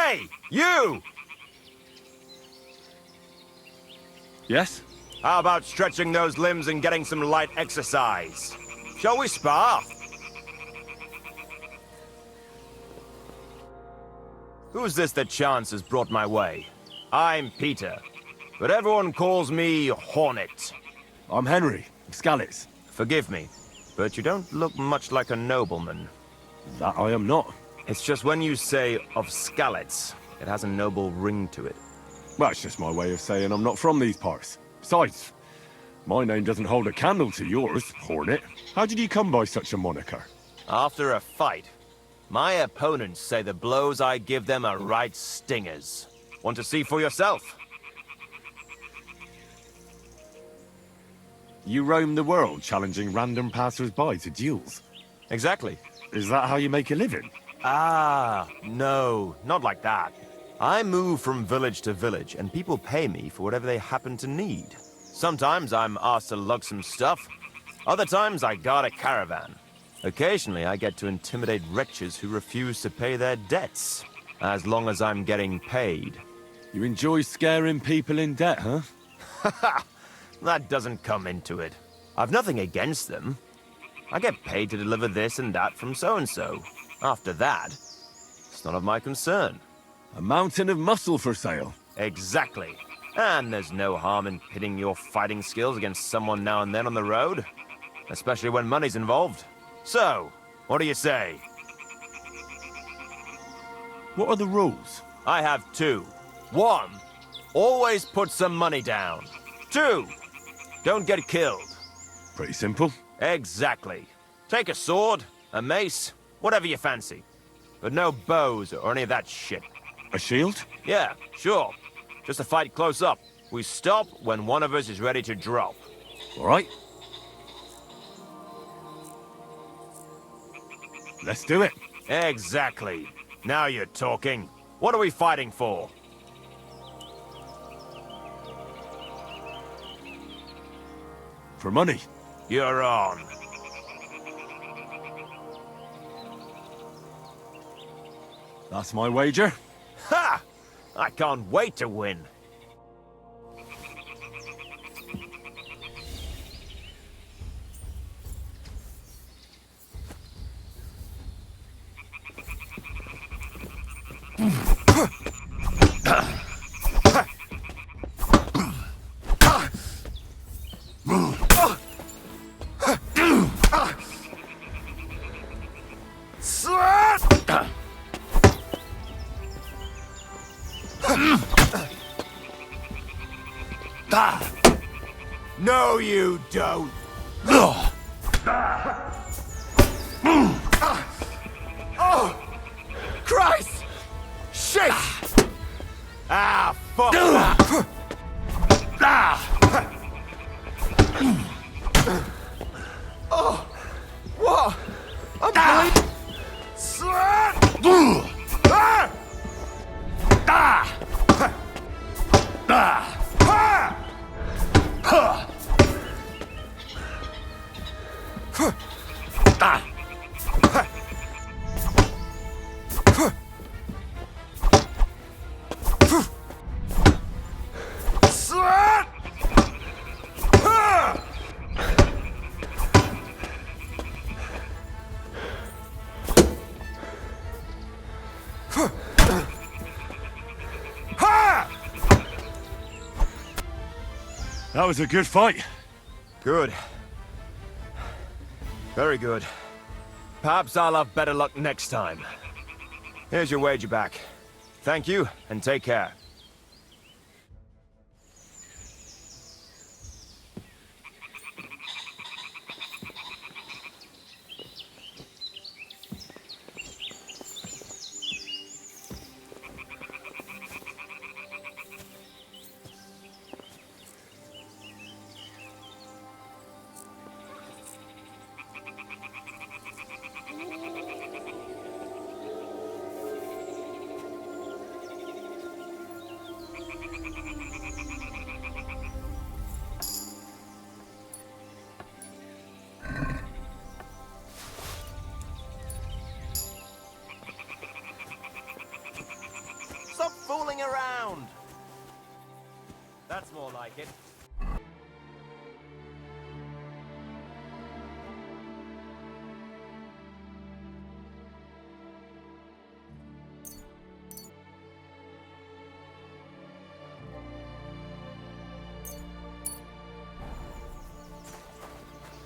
Hey, you! Yes? How about stretching those limbs and getting some light exercise? Shall we spar? Who's this that chance has brought my way? I'm Peter, but everyone calls me Hornet. I'm Henry, Scalets. Forgive me, but you don't look much like a nobleman. That I am not. It's just when you say of Scalets, it has a noble ring to it. Well, it's just my way of saying I'm not from these parts. Besides, my name doesn't hold a candle to yours, Hornet. How did you come by such a moniker? After a fight, my opponents say the blows I give them are right stingers. Want to see for yourself? You roam the world challenging random passers-by to duels. Exactly. Is that how you make a living? Ah, no, not like that. I move from village to village, and people pay me for whatever they happen to need. Sometimes I'm asked to lug some stuff. Other times I guard a caravan. Occasionally I get to intimidate wretches who refuse to pay their debts, as long as I'm getting paid. You enjoy scaring people in debt, huh? Haha, that doesn't come into it. I've nothing against them. I get paid to deliver this and that from so-and-so. After that, it's none of my concern. A mountain of muscle for sale. Exactly. And there's no harm in pitting your fighting skills against someone now and then on the road. Especially when money's involved. So, what do you say? What are the rules? I have two. One, always put some money down. Two, don't get killed. Pretty simple. Exactly. Take a sword, a mace, whatever you fancy. But no bows or any of that shit. A shield? Yeah, sure. Just a fight close up. We stop when one of us is ready to drop. All right. Let's do it. Exactly. Now you're talking. What are we fighting for? For money. You're on. That's my wager. Ha! I can't wait to win. No, you don't. Oh, Christ! Shit! Ah, fuck! Oh, what? I'm bleeding. That was a good fight. Good. Very good. Perhaps I'll have better luck next time. Here's your wager back. Thank you, and take care. fooling around. That's more like it.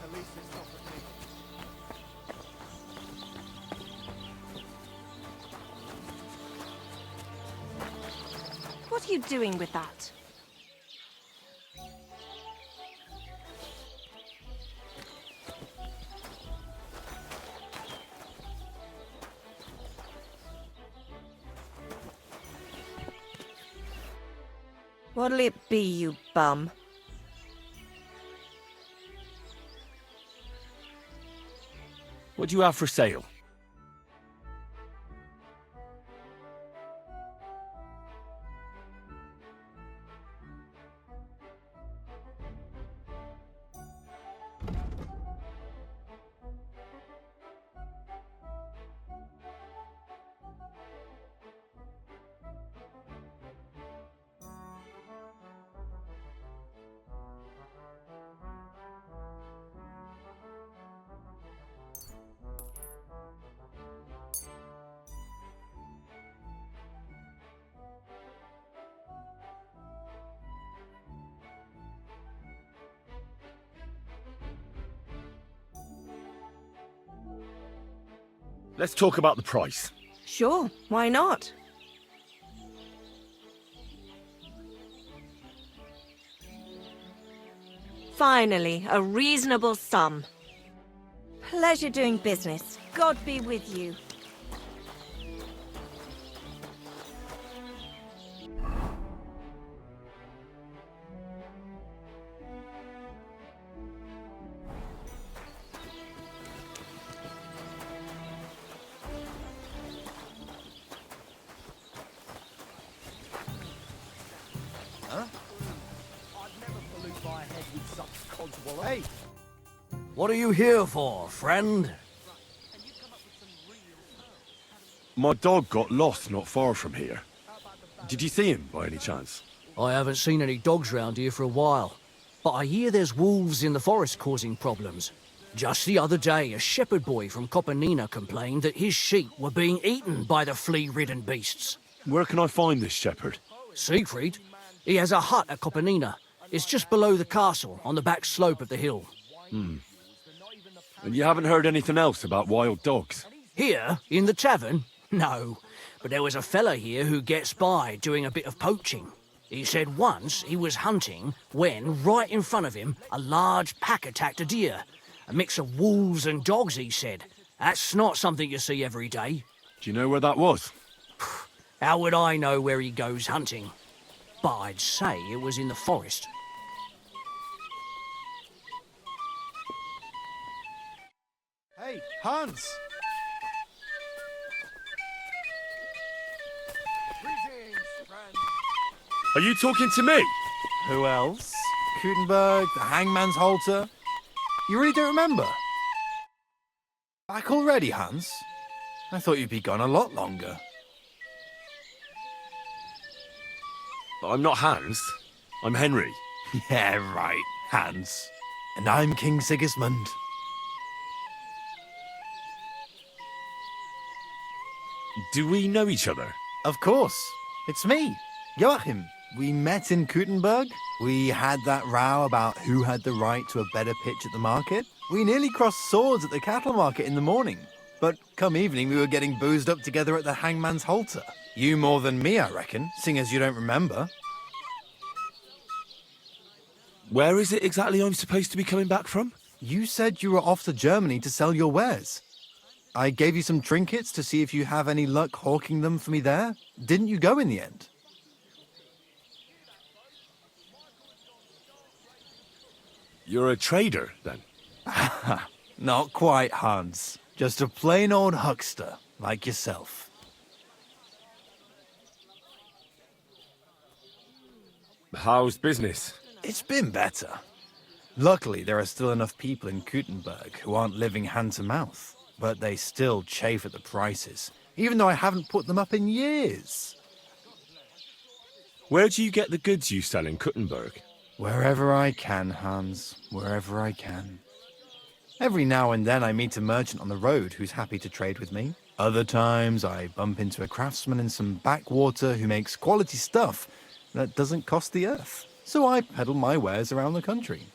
At least it's not for me. What are you doing with that? What'll it be, you bum? What do you have for sale? Let's talk about the price. Sure, why not? Finally, a reasonable sum. Pleasure doing business. God be with you. Hey! What are you here for, friend? My dog got lost not far from here. Did you see him by any chance? I haven't seen any dogs round here for a while, but I hear there's wolves in the forest causing problems. Just the other day, a shepherd boy from Kopanina complained that his sheep were being eaten by the flea-ridden beasts. Where can I find this shepherd? Siegfried? He has a hut at Kopanina. It's just below the castle, on the back slope of the hill. And you haven't heard anything else about wild dogs? Here, in the tavern? No. But there was a fella here who gets by doing a bit of poaching. He said once he was hunting when, right in front of him, a large pack attacked a deer. A mix of wolves and dogs, he said. That's not something you see every day. Do you know where that was? How would I know where he goes hunting? But I'd say it was in the forest. Hey, Hans! Are you talking to me? Who else? Gutenberg, the hangman's halter. You really don't remember? Back already, Hans? I thought you'd be gone a lot longer. I'm not Hans. I'm Henry. Yeah, right, Hans. And I'm King Sigismund. Do we know each other? Of course. It's me, Joachim. We met in Gutenberg. We had that row about who had the right to a better pitch at the market. We nearly crossed swords at the cattle market in the morning. But come evening, we were getting boozed up together at the hangman's halter. You more than me, I reckon, seeing as you don't remember. Where is it exactly I'm supposed to be coming back from? You said you were off to Germany to sell your wares. I gave you some trinkets to see if you have any luck hawking them for me there. Didn't you go in the end? You're a trader, then? Not quite, Hans. Just a plain old huckster, like yourself. How's business? It's been better. Luckily, there are still enough people in Gutenberg who aren't living hand to mouth, but they still chafe at the prices, even though I haven't put them up in years. Where do you get the goods you sell in Kuttenberg? Wherever I can, Hans. Wherever I can. Every now and then I meet a merchant on the road who's happy to trade with me. Other times I bump into a craftsman in some backwater who makes quality stuff that doesn't cost the earth. So I peddle my wares around the country.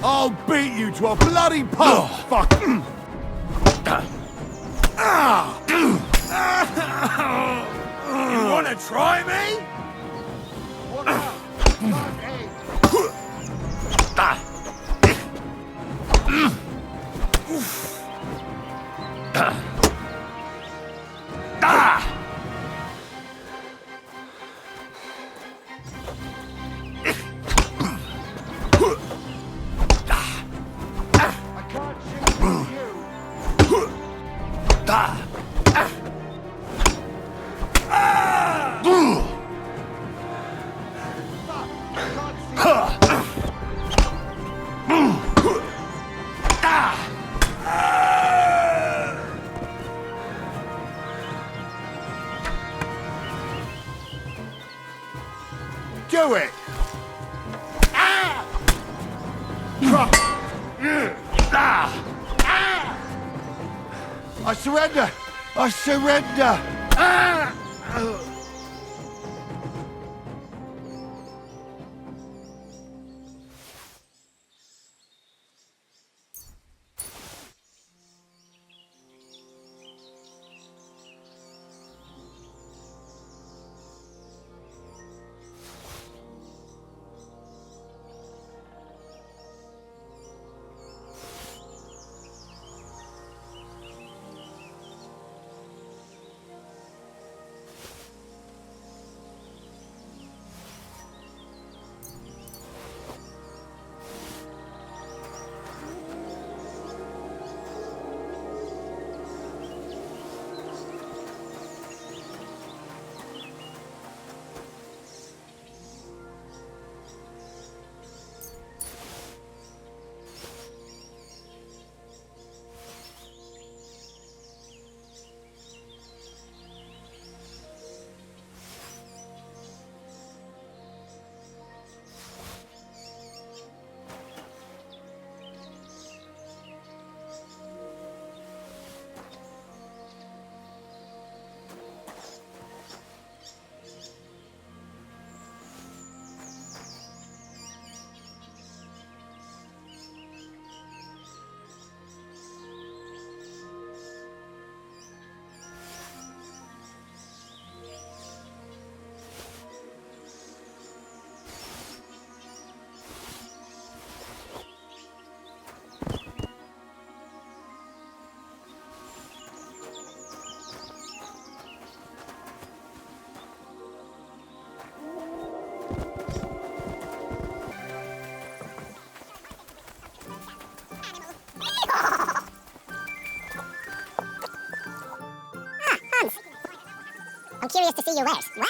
I'll beat you to a bloody pulp! Fuck! You wanna try me? Do it! I surrender! I surrender! I'm curious to see your wares. Wares?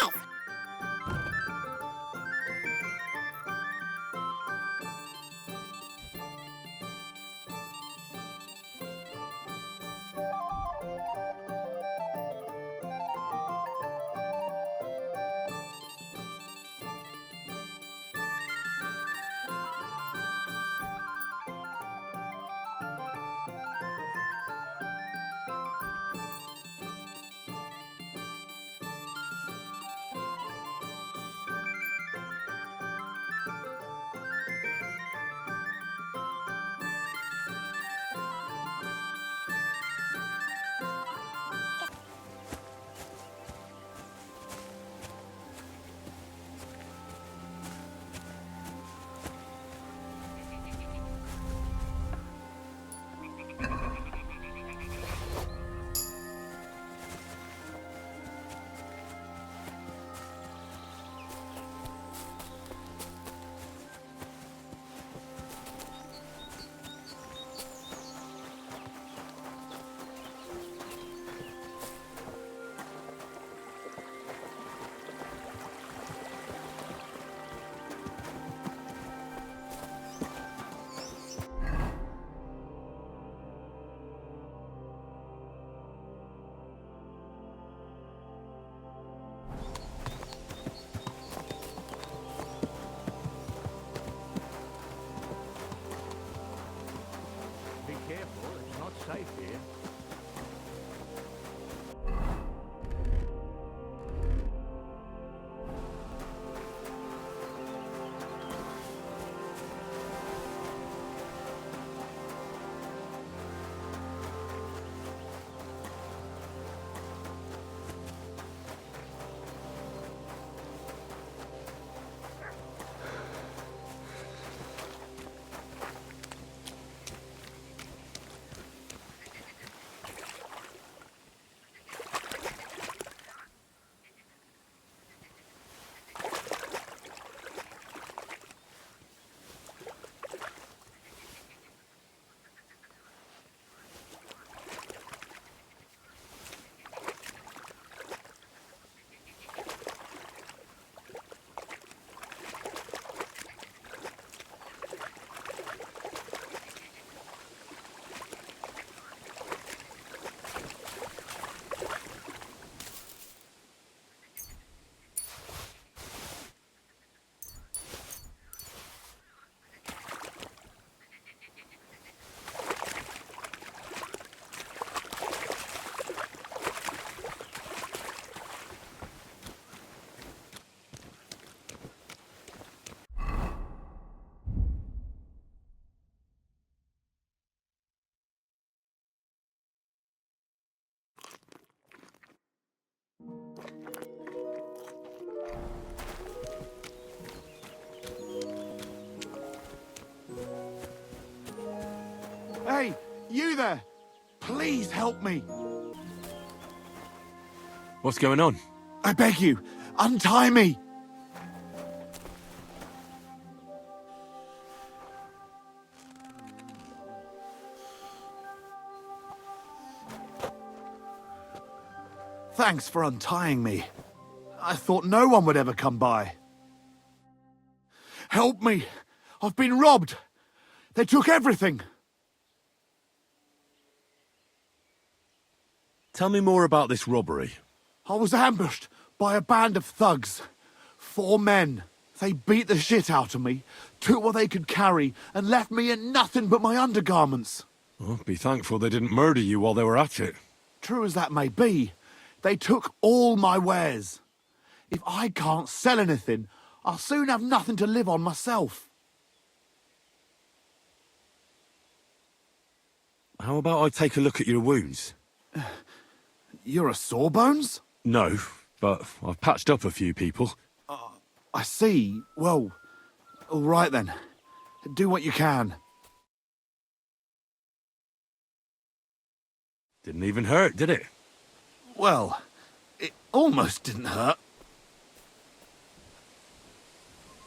You there! Please help me! What's going on? I beg you, untie me! Thanks for untying me. I thought no one would ever come by. Help me! I've been robbed! They took everything! Tell me more about this robbery. I was ambushed by a band of thugs. 4 men. They beat the shit out of me, took what they could carry, and left me in nothing but my undergarments. Well, be thankful they didn't murder you while they were at it. True as that may be, they took all my wares. If I can't sell anything, I'll soon have nothing to live on myself. How about I take a look at your wounds? You're a sawbones? No, but I've patched up a few people. I see. Well, all right then. Do what you can. Didn't even hurt, did it? Well, it almost didn't hurt.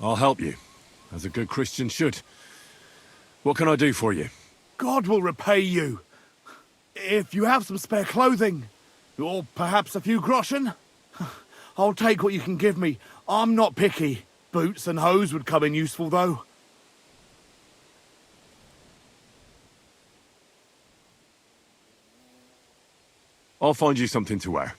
I'll help you, as a good Christian should. What can I do for you? God will repay you. If you have some spare clothing, or perhaps a few groschen, I'll take what you can give me. I'm not picky. Boots and hose would come in useful, though. I'll find you something to wear.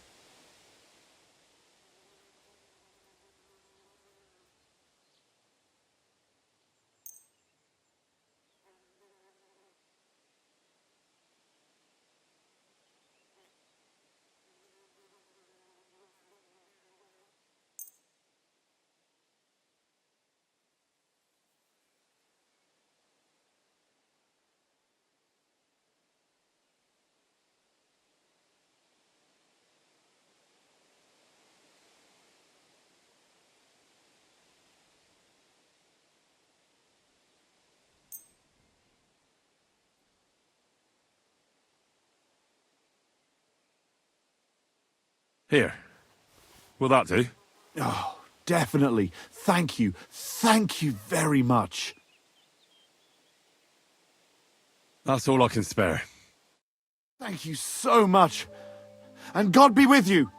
Here. Will that do? Oh, definitely. Thank you. Thank you very much. That's all I can spare. Thank you so much. And God be with you.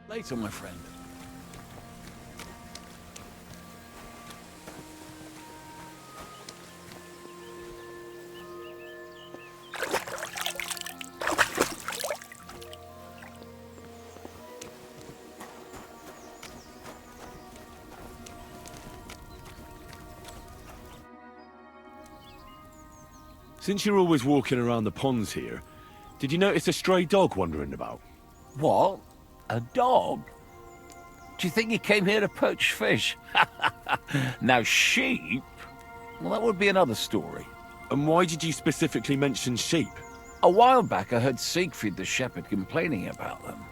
Later, my friend. Since you're always walking around the ponds here, did you notice a stray dog wandering about? What? A dog? Do you think he came here to poach fish? Now, sheep? Well, that would be another story. And why did you specifically mention sheep? A while back, I heard Siegfried the shepherd complaining about them.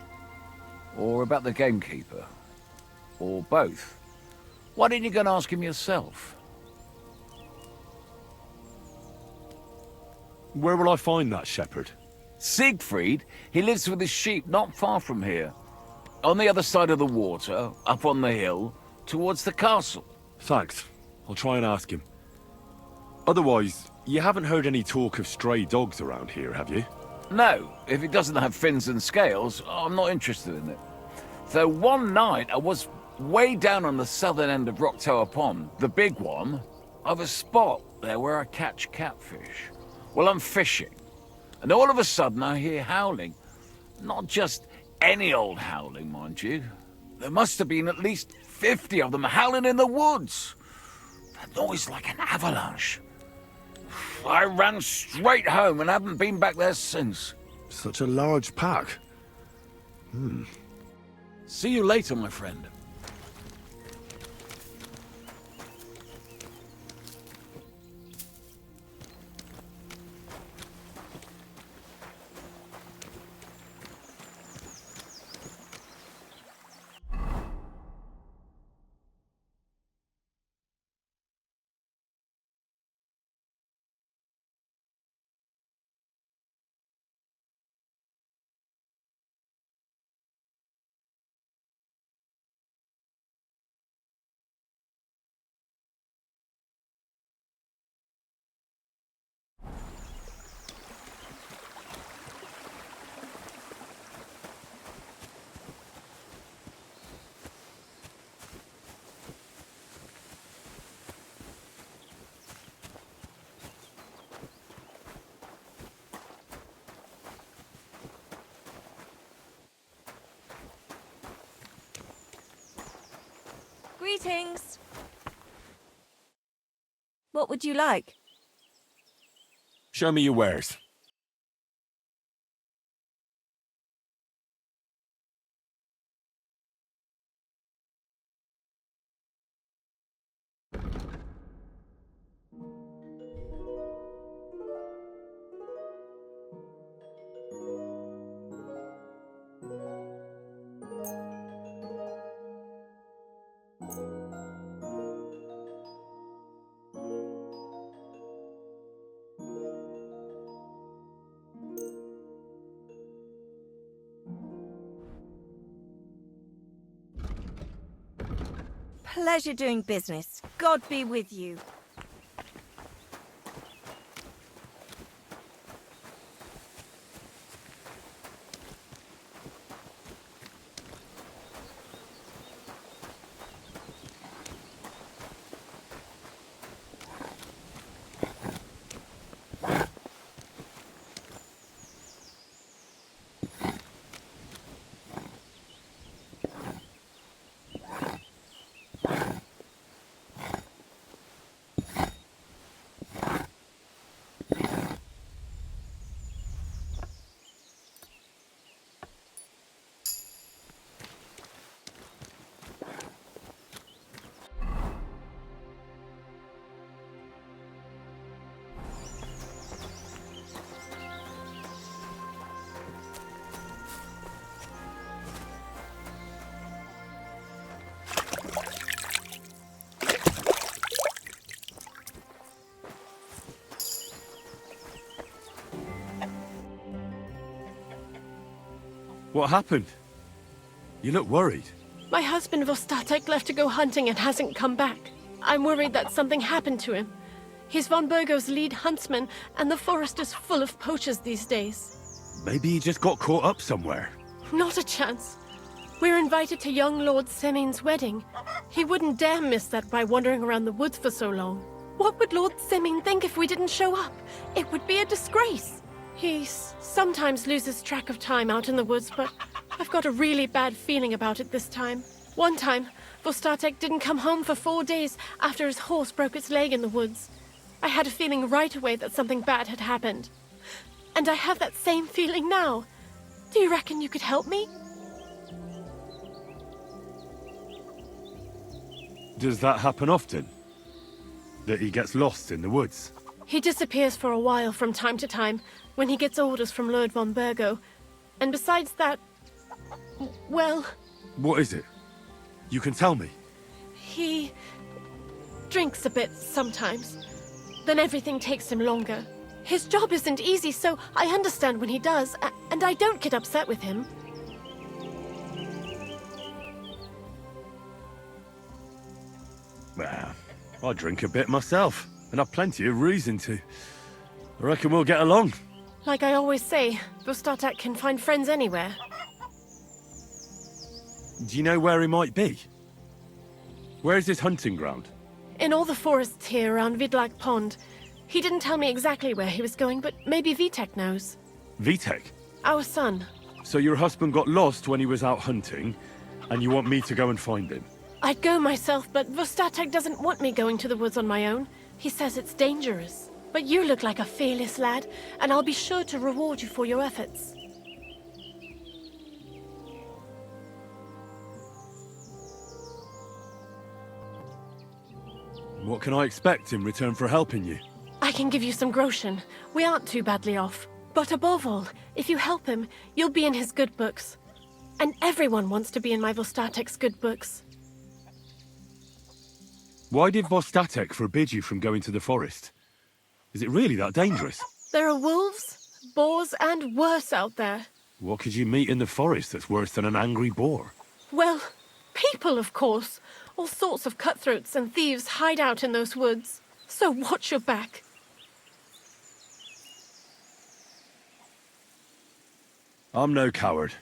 Or about the gamekeeper. Or both. Why didn't you go and ask him yourself? Where will I find that shepherd? Siegfried, he lives with his sheep not far from here. On the other side of the water, up on the hill, towards the castle. Thanks. I'll try and ask him. Otherwise, you haven't heard any talk of stray dogs around here, have you? No, if it doesn't have fins and scales, I'm not interested in it. Though one night I was way down on the southern end of Rock Tower Pond, the big one. I've a spot there where I catch catfish. Well, I'm fishing, and all of a sudden I hear howling. Not just any old howling, mind you. There must have been at least 50 of them howling in the woods. A noise like an avalanche. I ran straight home and haven't been back there since. Such a large pack. See you later, my friend. Greetings. What would you like? Show me your wares. Pleasure doing business. God be with you. What happened? You look worried. My husband Vostatek left to go hunting and hasn't come back. I'm worried that something happened to him. He's von Burgo's lead huntsman, and the forest is full of poachers these days. Maybe he just got caught up somewhere. Not a chance. We're invited to young Lord Semin's wedding. He wouldn't dare miss that by wandering around the woods for so long. What would Lord Semin think if we didn't show up? It would be a disgrace. He sometimes loses track of time out in the woods, but I've got a really bad feeling about it this time. One time, Vostatek didn't come home for 4 days after his horse broke its leg in the woods. I had a feeling right away that something bad had happened. And I have that same feeling now. Do you reckon you could help me? Does that happen often? That he gets lost in the woods? He disappears for a while from time to time when he gets orders from Lord von Burgo. And besides that, well, What is it? You can tell me. he drinks a bit sometimes. Then everything takes him longer. His job isn't easy, so I understand when he does, and I don't get upset with him. Well, I drink a bit myself, and I've plenty of reason to. I reckon we'll get along. Like I always say, Vostatek can find friends anywhere. Do you know where he might be? Where's his hunting ground? In all the forests here around Vidlak Pond. He didn't tell me exactly where he was going, but maybe Vitek knows. Vitek? Our son. So your husband got lost when he was out hunting, and you want me to go and find him? I'd go myself, but Vostatek doesn't want me going to the woods on my own. He says it's dangerous. But you look like a fearless lad, and I'll be sure to reward you for your efforts. What can I expect in return for helping you? I can give you some groschen. We aren't too badly off. But above all, if you help him, you'll be in his good books. And everyone wants to be in my Vostatek's good books. Why did Vostatek forbid you from going to the forest? Is it really that dangerous? There are wolves, boars, and worse out there. What could you meet in the forest that's worse than an angry boar? Well, people, of course. All sorts of cutthroats and thieves hide out in those woods. So watch your back. I'm no coward.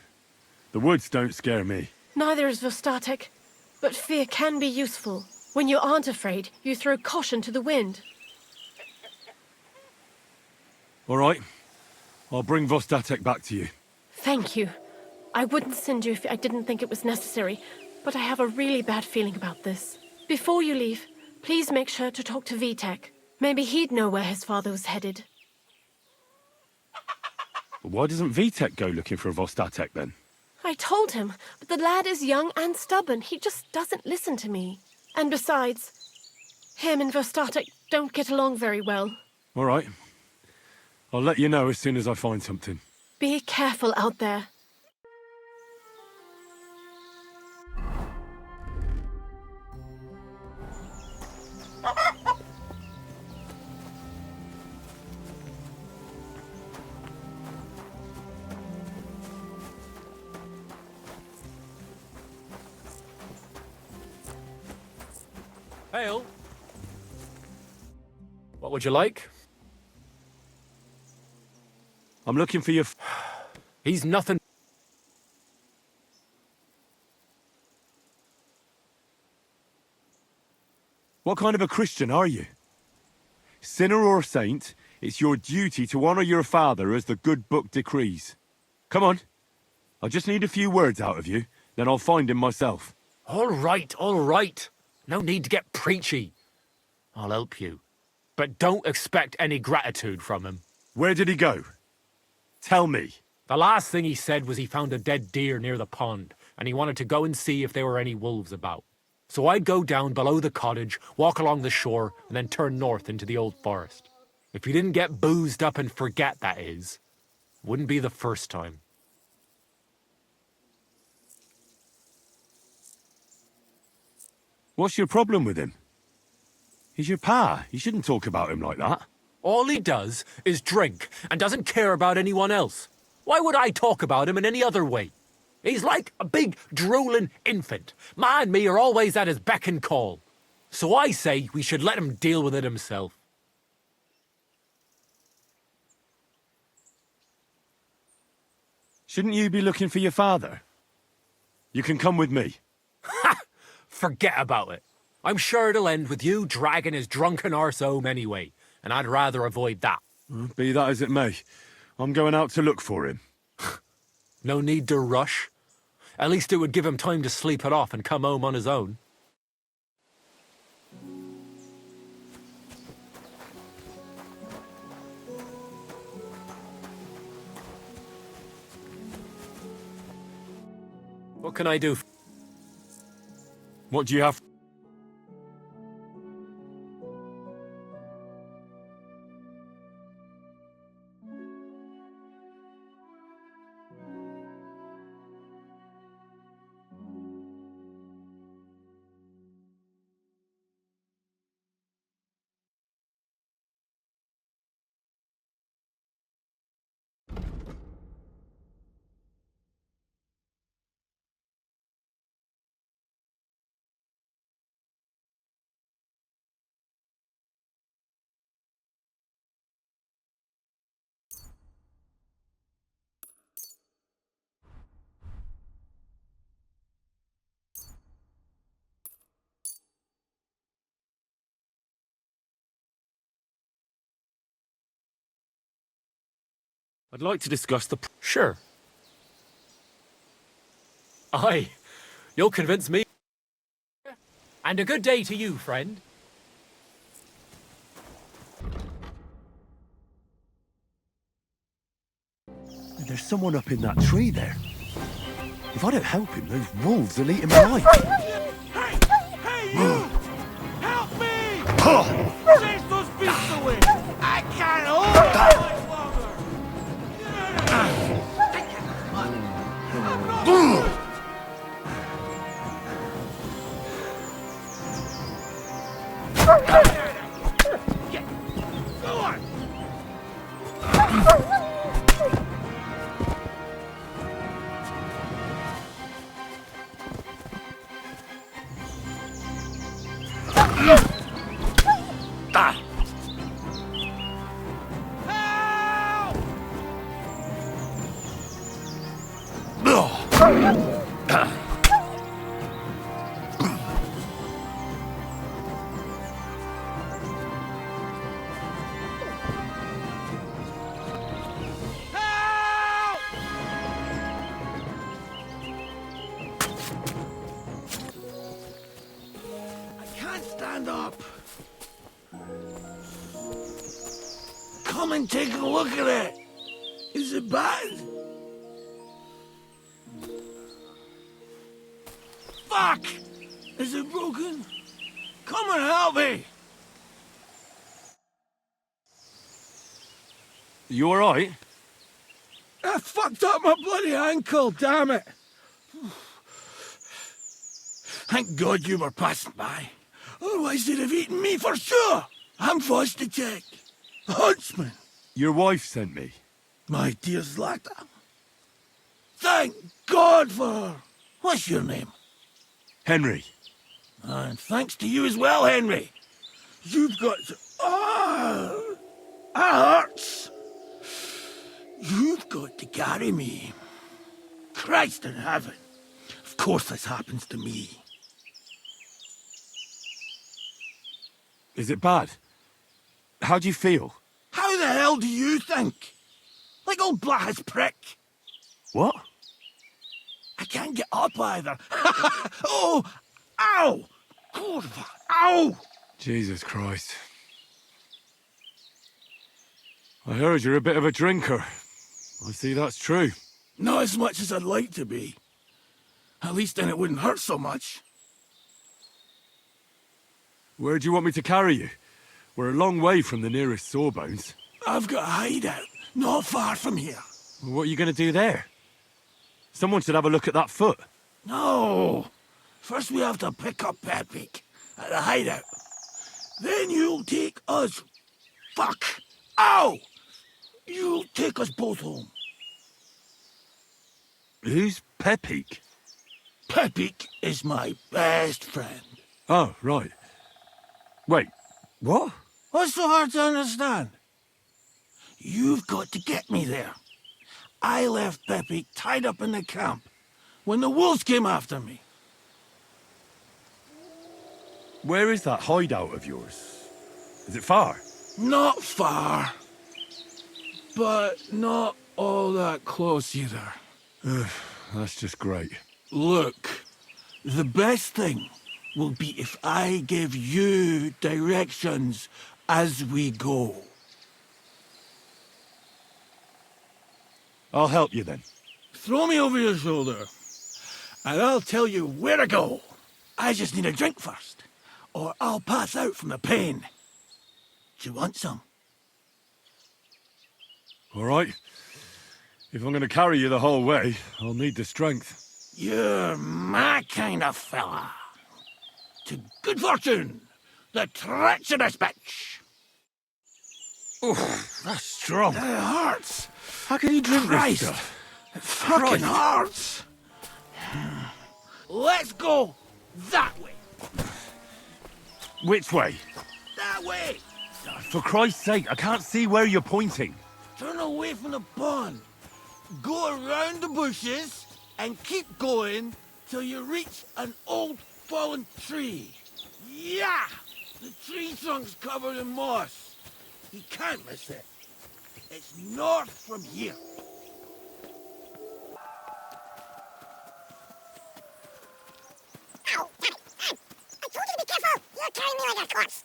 The woods don't scare me. Neither is Vostatek. But fear can be useful. When you aren't afraid, you throw caution to the wind. All right. I'll bring Vostatek back to you. Thank you. I wouldn't send you if I didn't think it was necessary. but I have a really bad feeling about this. Before you leave, please make sure to talk to Vitek. Maybe he'd know where his father was headed. Why doesn't Vitek go looking for a Vostatek then? I told him, but the lad is young and stubborn. He just doesn't listen to me. And besides, him and Vostatek don't get along very well. All right. I'll let you know as soon as I find something. Be careful out there. Hail. What would you like? I'm looking for your... He's nothing. What kind of a Christian are you? Sinner or saint, it's your duty to honor your father as the good book decrees. Come on. I just need a few words out of you, then I'll find him myself. All right, all right. No need to get preachy. I'll help you. But don't expect any gratitude from him. Where did he go? Tell me. The last thing he said was he found a dead deer near the pond, and he wanted to go and see if there were any wolves about. So I'd go down below the cottage, walk along the shore, and then turn north into the old forest. If you didn't get boozed up and forget, that is. Wouldn't be the first time. What's your problem with him? He's your pa. You shouldn't talk about him like that. All he does is drink and doesn't care about anyone else. Why would I talk about him in any other way? He's like a big, drooling infant. Ma and me are always at his beck and call. So I say we should let him deal with it himself. Shouldn't you be looking for your father? You can come with me. Ha! Forget about it. I'm sure it'll end with you dragging his drunken arse home anyway, and I'd rather avoid that. Be that as it may, I'm going out to look for him. No need to rush. At least it would give him time to sleep it off and come home on his own. What can I do? What do you have? I'd like to discuss the... Sure. Aye, you'll convince me. And a good day to you, friend. There's someone up in that tree there. If I don't help him, those wolves will eat him alive. Hey! Hey, you! Help me! Chase those beasts away! I can't hold it much longer! Go on! Stand up. Come and take a look at it. Is it bad? Fuck! Is it broken? Come and help me! You alright? I fucked up my bloody ankle, damn it! Thank God you were passing by. Otherwise they'd have eaten me for sure. I'm Vostatec, huntsman. Your wife sent me. My dear Zlata. Thank God for her. What's your name? Henry. And thanks to you as well, Henry. You've got to... Oh, that hurts. You've got to carry me. Christ in heaven. Of course this happens to me. Is it bad? How do you feel? How the hell do you think? Like old Black's prick. What? I can't get up either. Oh! Ow! Kurva! Ow! Jesus Christ. I heard you're a bit of a drinker. I see that's true. Not as much as I'd like to be. At least then it wouldn't hurt so much. Where do you want me to carry you? We're a long way from the nearest sawbones. I've got a hideout, not far from here. What are you going to do there? Someone should have a look at that foot. No! First we have to pick up Pepika at the hideout. Then you'll take us... Fuck! Ow! You'll take us both home. Who's Pepika? Pepika is my best friend. Oh, right. Wait, what? What's so hard to understand? You've got to get me there. I left Pepika tied up in the camp when the wolves came after me. Where is that hideout of yours? Is it far? Not far. But not all that close either. That's just great. Look, the best thing will be if I give you directions as we go. I'll help you then. Throw me over your shoulder, and I'll tell you where to go. I just need a drink first, or I'll pass out from the pain. Do you want some? All right. If I'm going to carry you the whole way, I'll need the strength. You're my kind of fella. To good fortune, the treacherous bitch. Oh, that's strong. It hurts. How can you drink Christ. this stuff? It fucking hurts. Let's go that way. Which way? That way. For Christ's sake, I can't see where you're pointing. Turn away from the pond. Go around the bushes and keep going till you reach an old fallen tree. Yeah! The tree trunk's covered in moss. You can't miss it. It's north from here. Ow! Ow! Ow! I told you to be careful! You're carrying me like a corpse!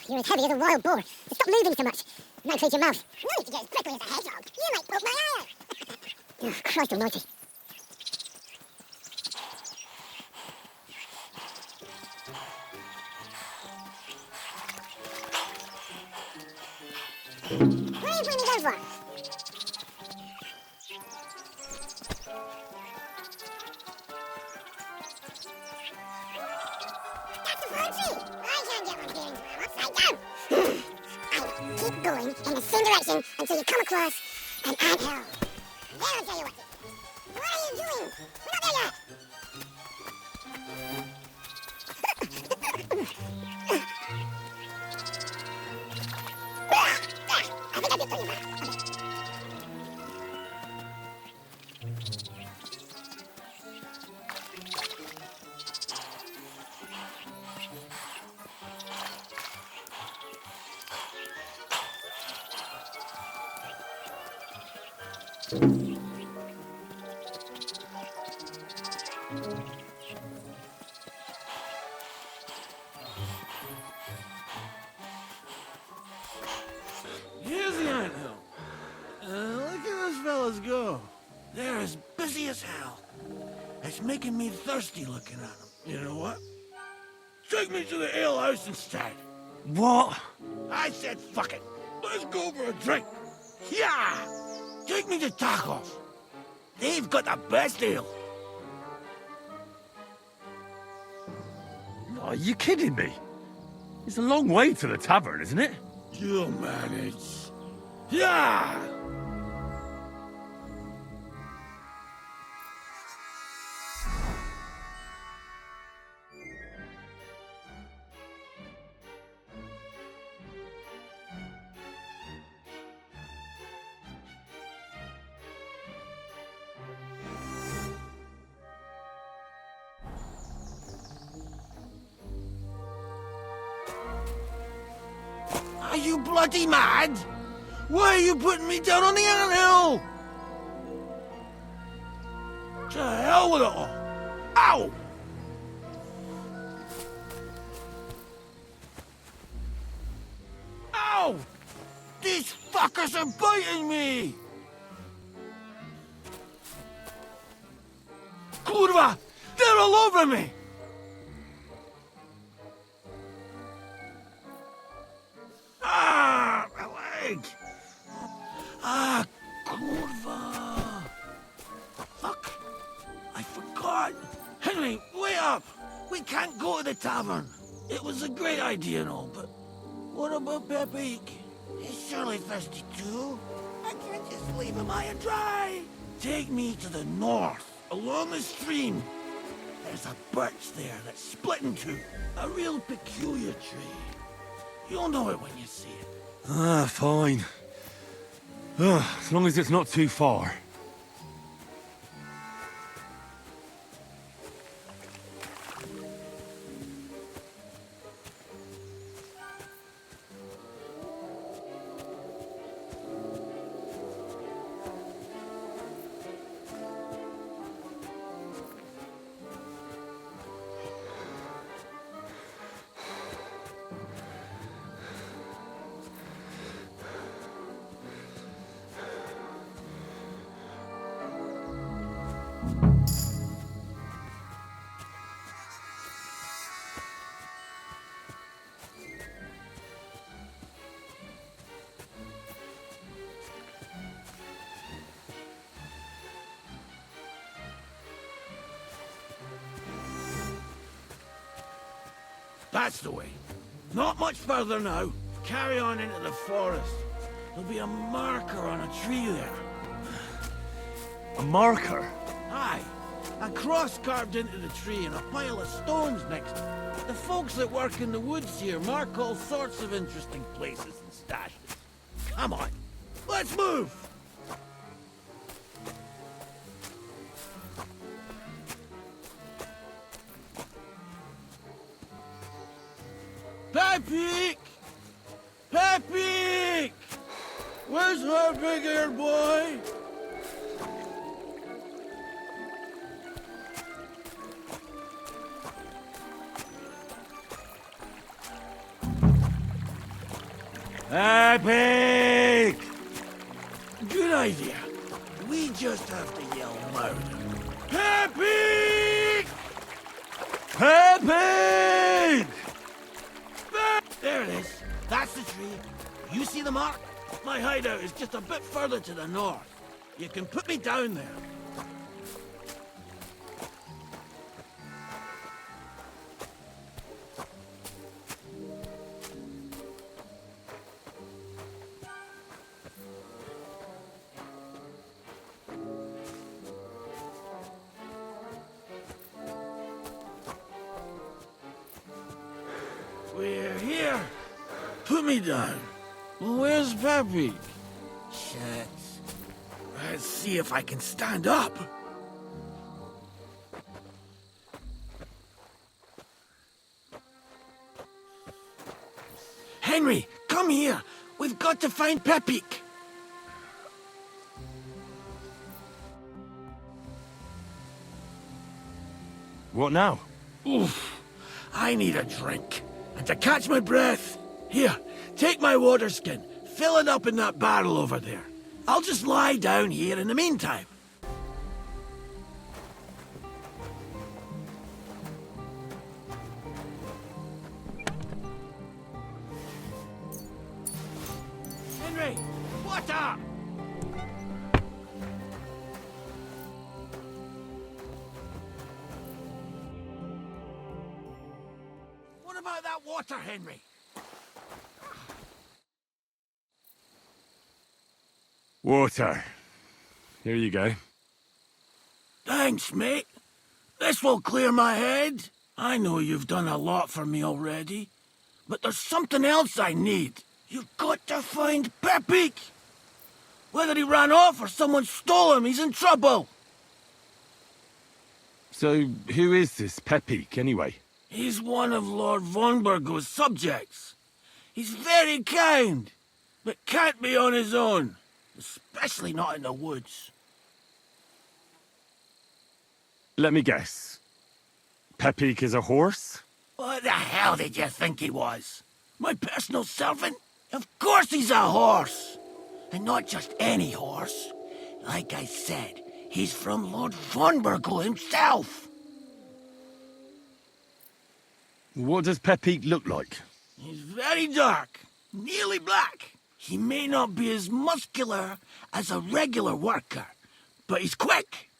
You're as heavy as a wild boar. Stop moving so much. Now close your mouth. No need to get as prickly as a hedgehog. You might poke my eye out. Oh, Christ almighty. Where are you putting me down for? That's a fern tree. I can't get one here in upside down. I keep going in the same direction until you come across an anthill. Then I'll tell you what to do. What are you doing? We're not there yet. I think I did put you back. fellas go. They're as busy as hell. It's making me thirsty looking at them. You know what? Take me to the ale house instead. What? I said fuck it. Let's go for a drink. Yeah! Take me to tacos. They've got the best ale. Are you kidding me? It's a long way to the tavern, isn't it? You'll manage. Yeah! Are you bloody mad? Why are you putting me down on the anthill? To hell with it all. Ow! Ow! These fuckers are biting me! Kurwa! They're all over me! Ah, my leg! Ah, kurva! Fuck! I forgot! Henry, wait up! We can't go to the tavern. It was a great idea and all, but what about Pepika? He's surely thirsty too. I can't just leave him high and dry. Take me to the north, along the stream. There's a birch there that's split in two. A real peculiar tree. You'll know it when you see it. Ah, fine. As long as it's not too far. That's the way. Not much further now. Carry on into the forest. There'll be a marker on a tree there. A marker? Aye. A cross carved into the tree and a pile of stones next to it. The folks that work in the woods here mark all sorts of interesting places and stashes. Come on. Let's move! Pepika! Pepika! Where's her big-eared boy? Pepika! Good idea. We just have to yell louder. Pepika! Pepika! There it is. That's the tree. You see the mark? My hideout is just a bit further to the north. You can put me down there. We're here. Put me down. Where's Pepika? Shit. Let's see if I can stand up. Henry, come here. We've got to find Pepika. What now? Oof. I need a drink. And to catch my breath, here, take my water skin. Fill it up in that barrel over there. I'll just lie down here in the meantime. Henry, water! What about that water, Henry? Water. Here you go. Thanks, mate. This will clear my head. I know you've done a lot for me already, but there's something else I need. You've got to find Pepika. Whether he ran off or someone stole him, he's in trouble. So, who is this Pepika, anyway? He's one of Lord Vonbergo's subjects. He's very kind, but can't be on his own, especially not in the woods. Let me guess. Pepika is a horse? What the hell did you think he was? My personal servant? Of course he's a horse! And not just any horse. Like I said, he's from Lord Vonbergo himself. What does Pepika look like? He's very dark, nearly black. He may not be as muscular as a regular worker, but he's quick.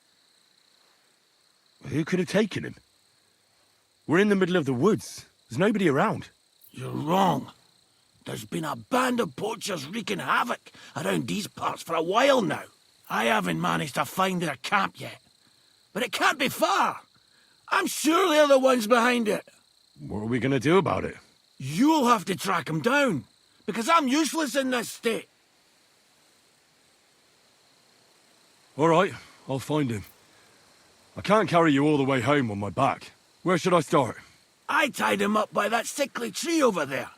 Who could have taken him? We're in the middle of the woods. There's nobody around. You're wrong. There's been a band of poachers wreaking havoc around these parts for a while now. I haven't managed to find their camp yet. But it can't be far. I'm sure they're the ones behind it. What are we going to do about it? You'll have to track them down, because I'm useless in this state. All right, I'll find him. I can't carry you all the way home on my back. Where should I start? I tied him up by that sickly tree over there.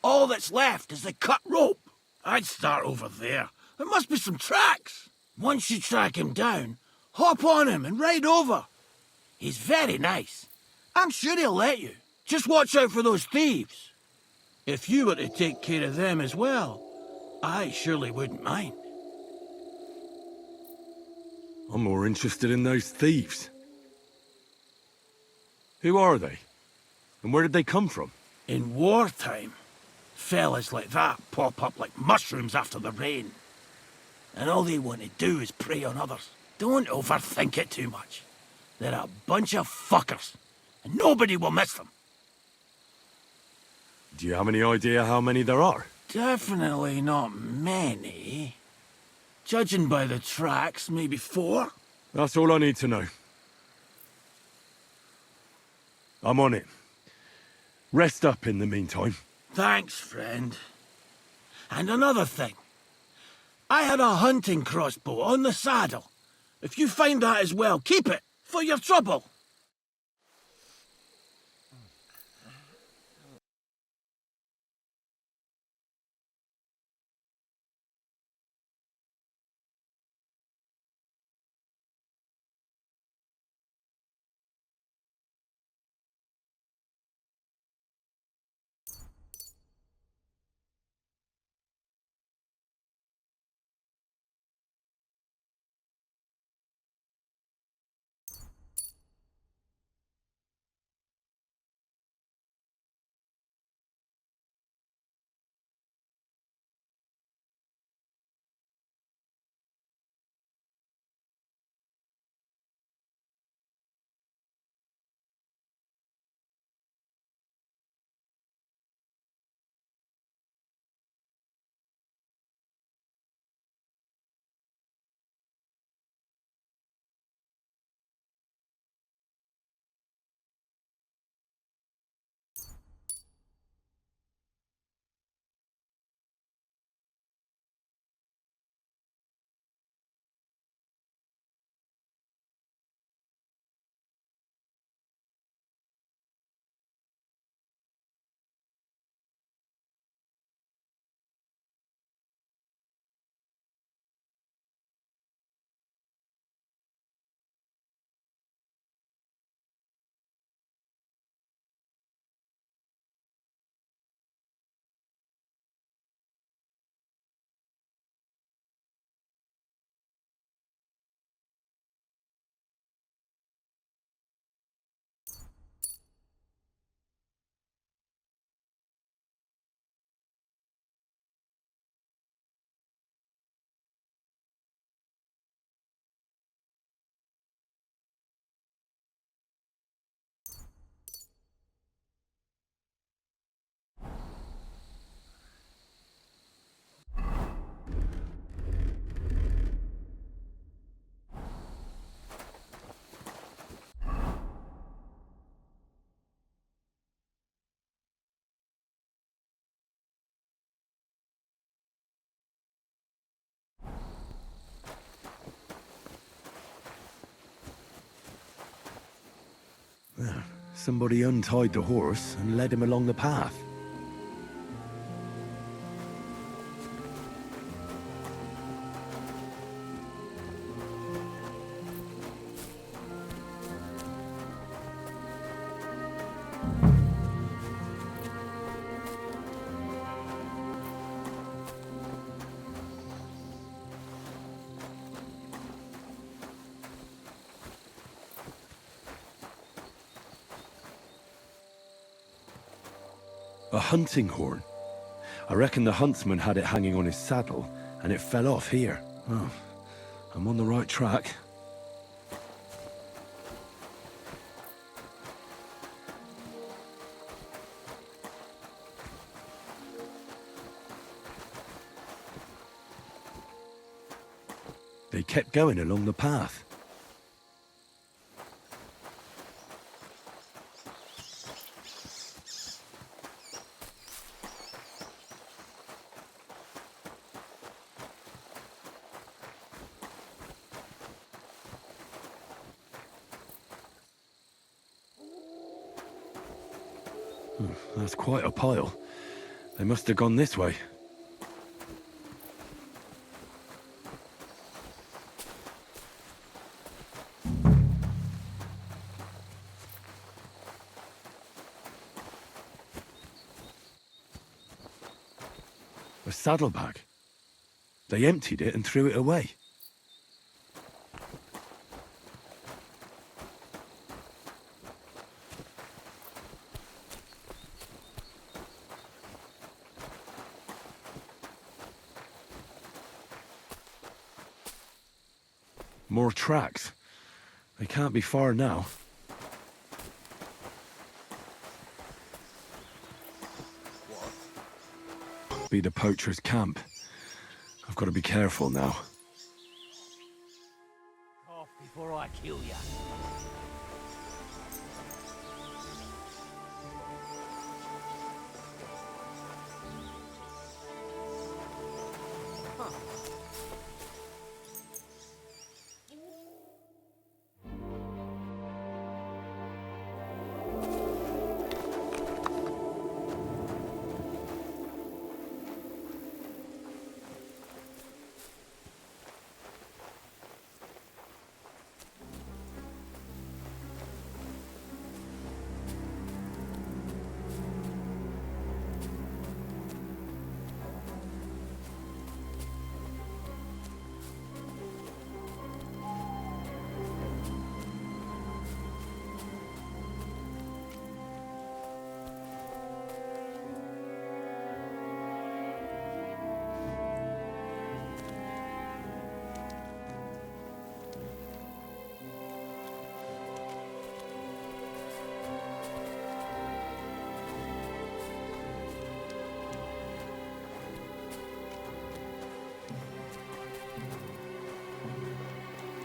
All that's left is the cut rope. I'd start over there. There must be some tracks. Once you track him down, hop on him and ride over. He's very nice. I'm sure he'll let you. Just watch out for those thieves. If you were to take care of them as well, I surely wouldn't mind. I'm more interested in those thieves. Who are they? And where did they come from? In wartime, fellas like that pop up like mushrooms after the rain. And all they want to do is prey on others. Don't overthink it too much. They're a bunch of fuckers, and nobody will miss them. Do you have any idea how many there are? Definitely not many. Judging by the tracks, maybe 4. That's all I need to know. I'm on it. Rest up in the meantime. Thanks, friend. And another thing. I had a hunting crossbow on the saddle. If you find that as well, keep it, for your trouble. Somebody untied the horse and led him along the path. A hunting horn. I reckon the huntsman had it hanging on his saddle, and it fell off here. Oh, I'm on the right track. They kept going along the path. That's quite a pile. They must have gone this way. A saddlebag. They emptied it and threw it away. More tracks. They can't be far now. Be the poacher's camp. I've got to be careful now. Off before I kill ya.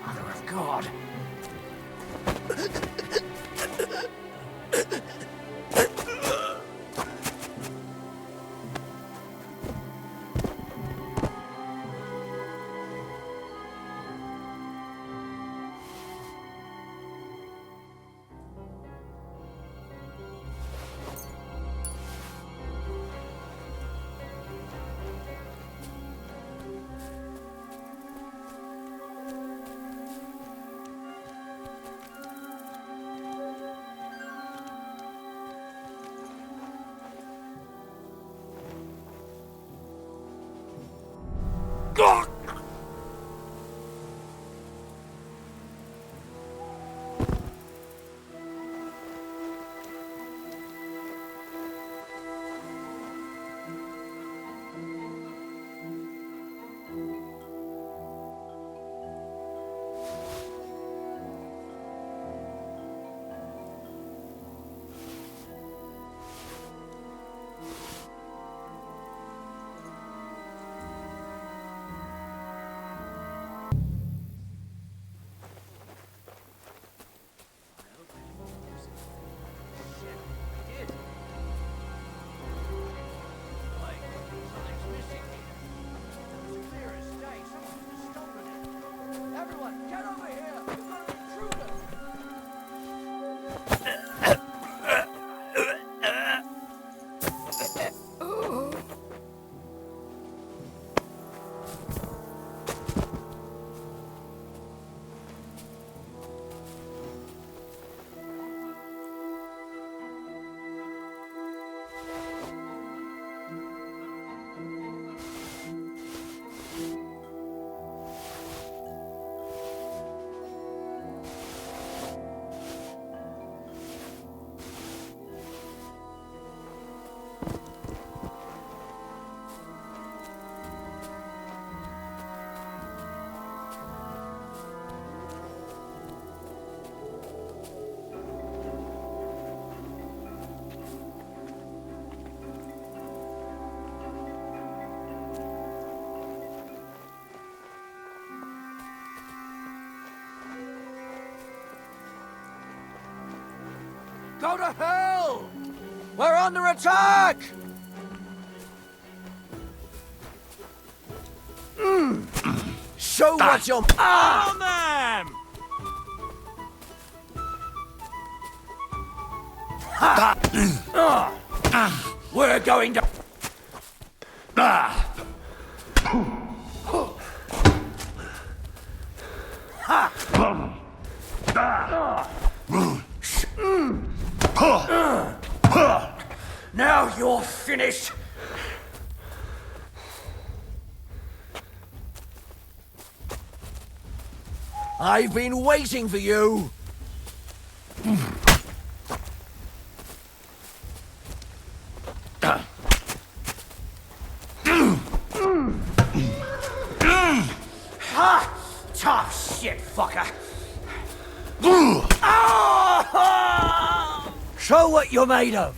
Mother of God. Go to hell! We're under attack! Show what you're on them! We're going to... Now you're finished. I've been waiting for you. Ha! Tough shit, fucker. Show what you're made of.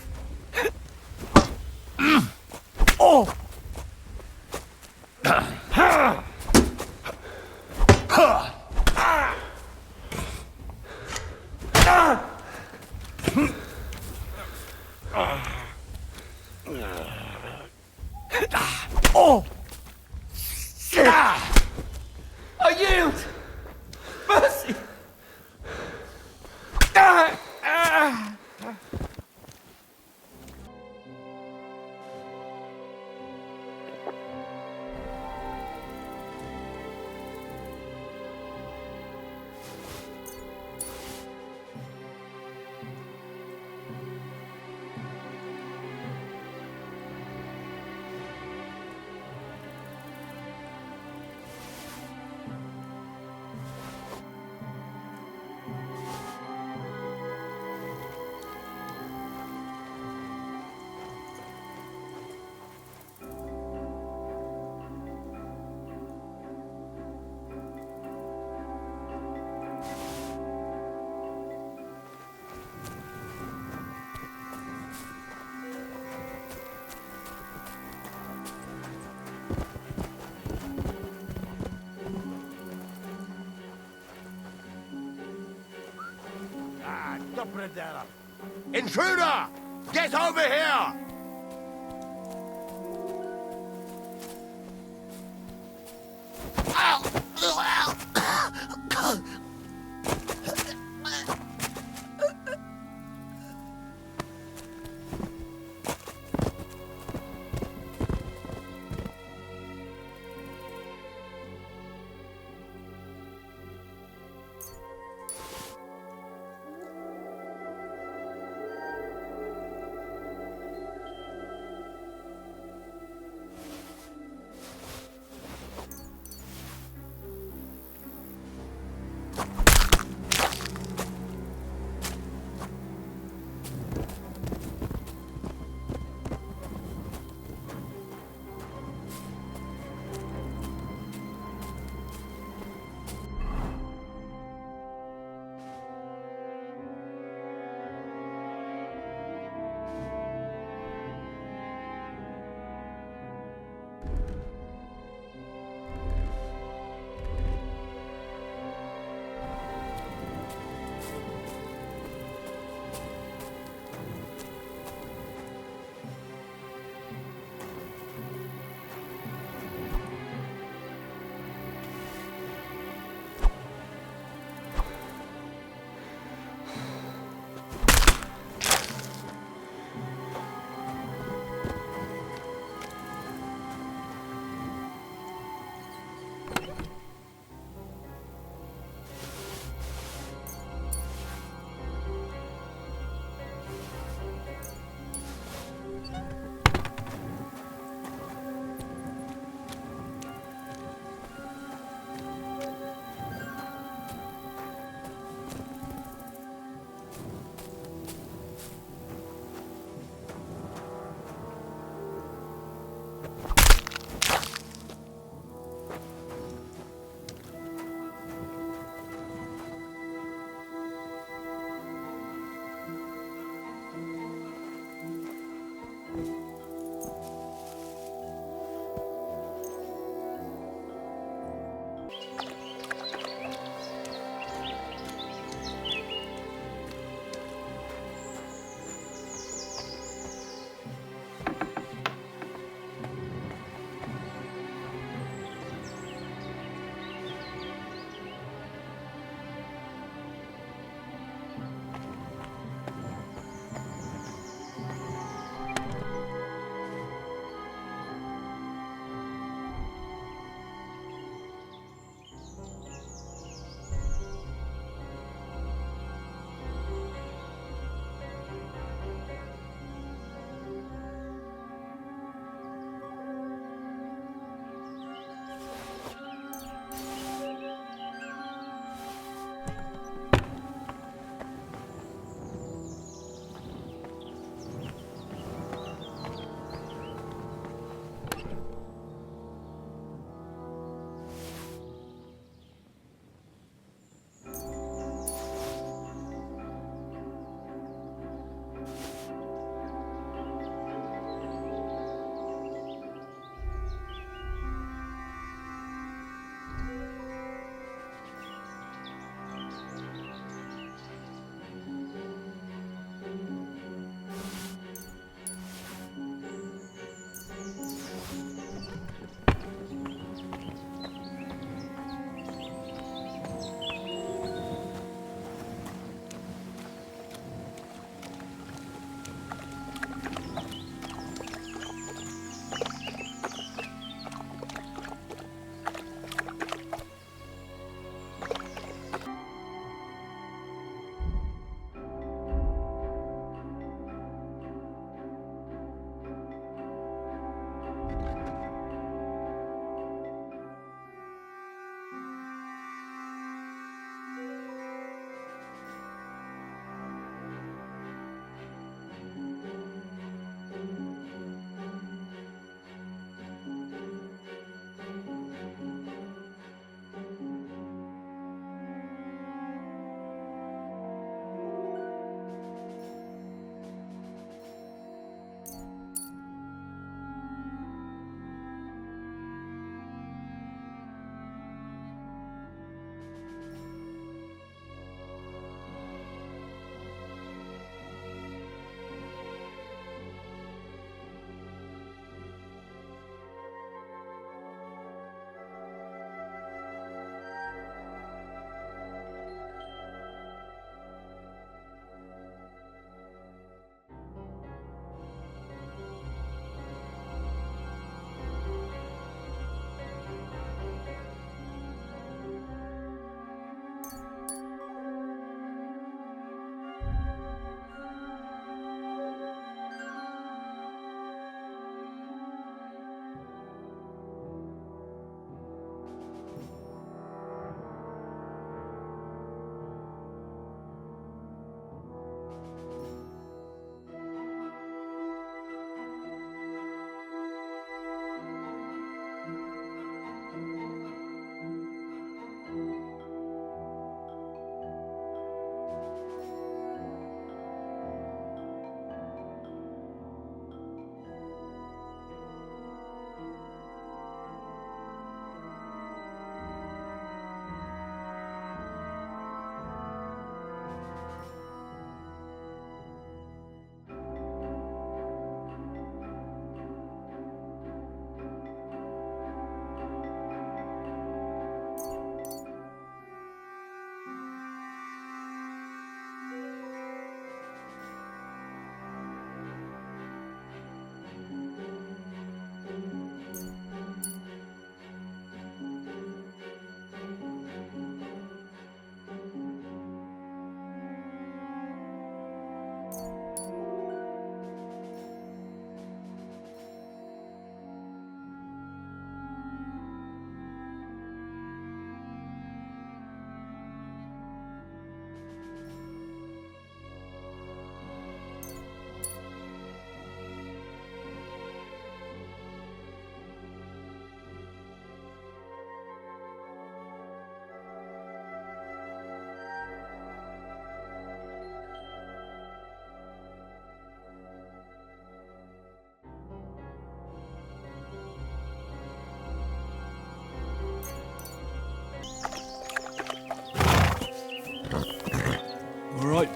Oh! Oh! I yield! Mercy! Intruder! Get over here!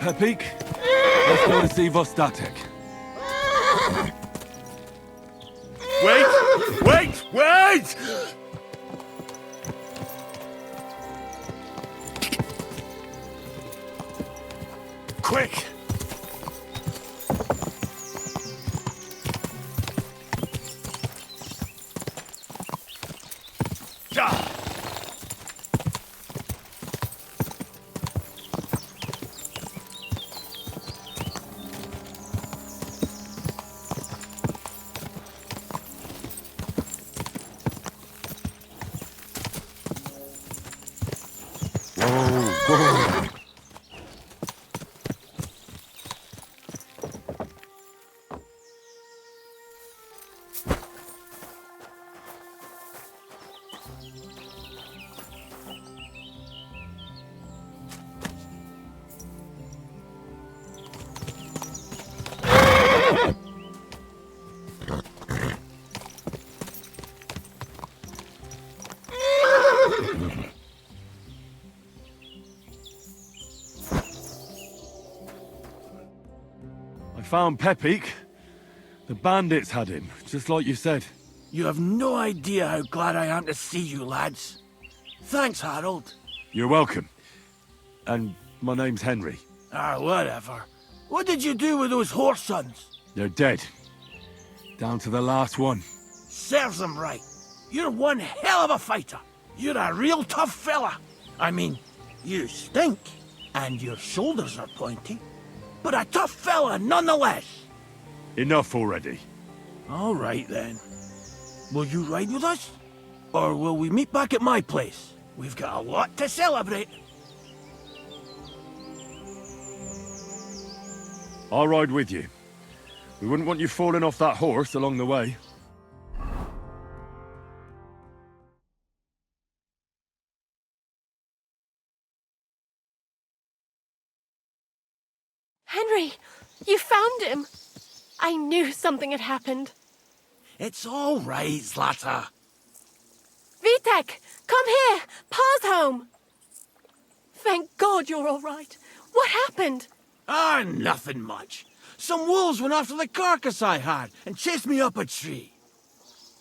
Pepik, let's go and see Vostatek. Wait! Quick! I found Pepik. The bandits had him, just like you said. You have no idea how glad I am to see you, lads. Thanks, Harold. You're welcome. And my name's Henry. Whatever. What did you do with those horse sons? They're dead. Down to the last one. Serves them right. You're one hell of a fighter. You're a real tough fella. I mean, you stink, and your shoulders are pointy. But a tough fella nonetheless. Enough already. All right, then. Will you ride with us? Or will we meet back at my place? We've got a lot to celebrate. I'll ride with you. We wouldn't want you falling off that horse along the way. Henry, you found him. I knew something had happened. It's all right, Zlata. Vitek, come here. Pa's home. Thank God you're all right. What happened? Nothing much. Some wolves went after the carcass I had and chased me up a tree.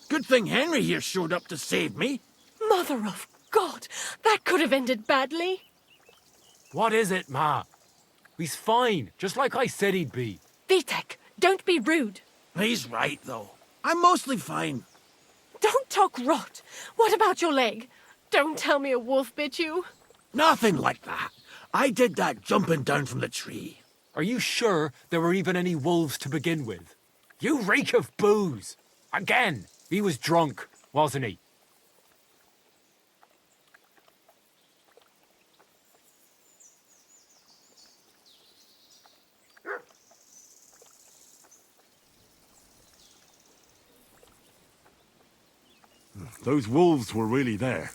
Good thing Henry here showed up to save me. Mother of God, that could have ended badly. What is it, Ma? He's fine, just like I said he'd be. Vitek, don't be rude. He's right, though. I'm mostly fine. Don't talk rot. What about your leg? Don't tell me a wolf bit you. Nothing like that. I did that jumping down from the tree. Are you sure there were even any wolves to begin with? You reek of booze. Again, he was drunk, wasn't he? Those wolves were really there.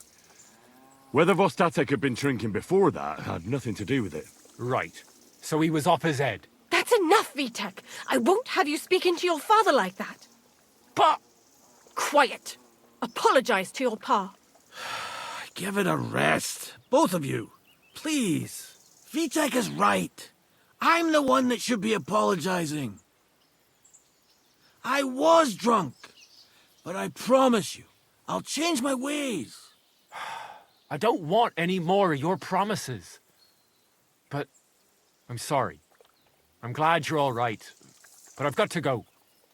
Whether Vostatek had been drinking before that had nothing to do with it. Right. So he was up his head. That's enough, Vitek. I won't have you speaking to your father like that. But... Quiet. Apologize to your pa. Give it a rest. Both of you. Please. Vitek is right. I'm the one that should be apologizing. I was drunk. But I promise you, I'll change my ways. I don't want any more of your promises. But I'm sorry. I'm glad you're all right. But I've got to go.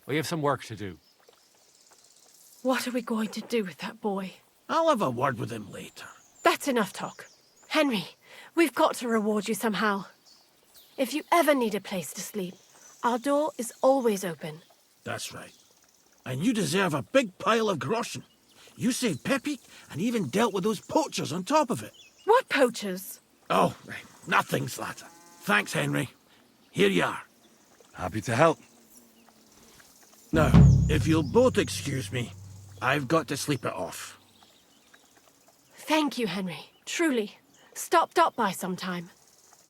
We have some work to do. What are we going to do with that boy? I'll have a word with him later. That's enough talk. Henry, we've got to reward you somehow. If you ever need a place to sleep, our door is always open. That's right. And you deserve a big pile of groschen. You saved Pepik and even dealt with those poachers on top of it. What poachers? Oh, nothing, Zlata. Thanks, Henry. Here you are. Happy to help. Now, if you'll both excuse me, I've got to sleep it off. Thank you, Henry. Truly. Stop by sometime.